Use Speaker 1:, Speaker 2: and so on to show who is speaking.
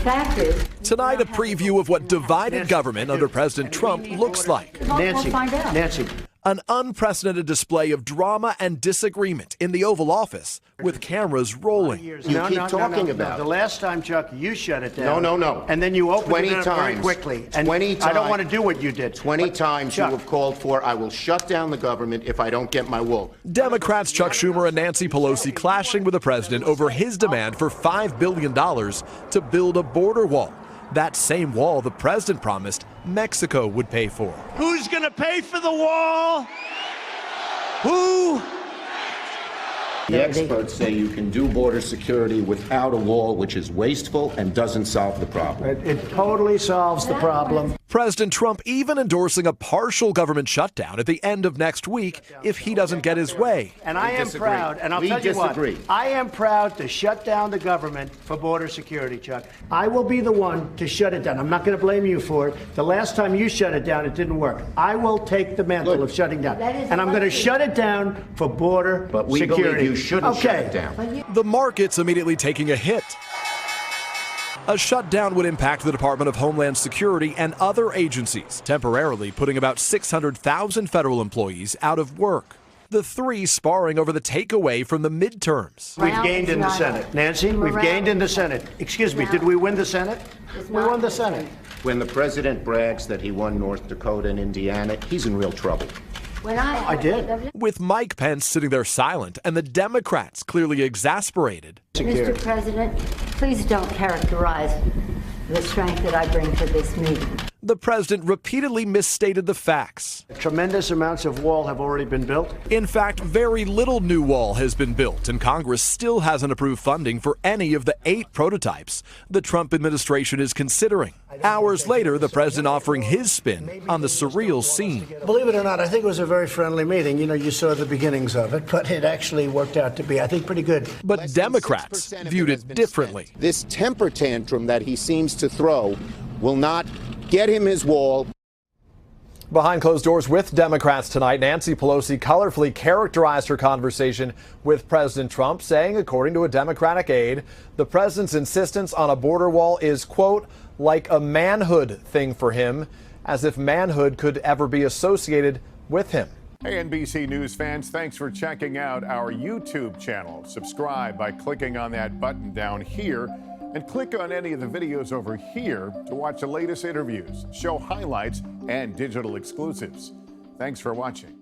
Speaker 1: fact is...
Speaker 2: Tonight, a preview of what divided government under President Trump looks like.
Speaker 3: Nancy.
Speaker 2: An unprecedented display of drama and disagreement in the Oval Office, with cameras rolling.
Speaker 3: You keep talking about
Speaker 4: the last time, Chuck, you shut it down.
Speaker 3: No.
Speaker 4: And then you opened
Speaker 3: 20
Speaker 4: it up very
Speaker 3: times.
Speaker 4: quickly. And
Speaker 3: 20 times.
Speaker 4: I don't want to do what you did.
Speaker 3: 20 times
Speaker 4: Chuck.
Speaker 3: you have called for, I will shut down the government if I don't get my wall.
Speaker 2: Democrats Chuck Schumer and Nancy Pelosi clashing with the president over his demand for $5 billion to build a border wall. That same wall the president promised Mexico would pay for.
Speaker 5: Who's going to pay for the wall? Who?
Speaker 3: The experts say you can do border security without a wall, which is wasteful and doesn't solve the problem.
Speaker 4: It totally solves the problem.
Speaker 2: President Trump even endorsing a partial government shutdown at the end of next week if he doesn't get his way.
Speaker 4: And I am proud, and I'll tell you what, I am proud to shut down the government for border security, Chuck. I will be the one to shut it down. I'm not going to blame you for it. The last time you shut it down, it didn't work. I will take the mantle of shutting down. And I'm going to shut it down for border security.
Speaker 3: But we believe you shouldn't shut it down.
Speaker 2: The market's immediately taking a hit. A shutdown would impact the Department of Homeland Security and other agencies, temporarily putting about 600,000 federal employees out of work. The three sparring over the takeaway from the midterms.
Speaker 4: We've gained in the Senate. Nancy, we've gained in the Senate. Excuse me, did we win the Senate? We won the Senate.
Speaker 3: When the president brags that he won North Dakota and Indiana, he's in real trouble.
Speaker 4: I did.
Speaker 2: With Mike Pence sitting there silent and the Democrats clearly exasperated.
Speaker 1: Mr. President, please don't characterize the strength that I bring to this meeting.
Speaker 2: The president repeatedly misstated the facts.
Speaker 4: Tremendous amounts of wall have already been built.
Speaker 2: In fact, very little new wall has been built, and Congress still hasn't approved funding for any of the 8 prototypes the Trump administration is considering. Hours later, the president offering his spin on the surreal scene.
Speaker 4: Believe it or not, I think it was a very friendly meeting. You know, you saw the beginnings of it, but it actually worked out to be, I think, pretty good.
Speaker 2: But Democrats viewed it differently.
Speaker 3: This temper tantrum that he seems to throw will not get him his wall.
Speaker 2: Behind closed doors with Democrats tonight, Nancy Pelosi colorfully characterized her conversation with President Trump, saying, according to a Democratic aide, the president's insistence on a border wall is, quote, like a manhood thing for him, as if manhood could ever be associated with him.
Speaker 6: Hey, NBC News fans, thanks for checking out our YouTube channel. Subscribe by clicking on that button down here, and click on any of the videos over here to watch the latest interviews, show highlights, and digital exclusives. Thanks for watching.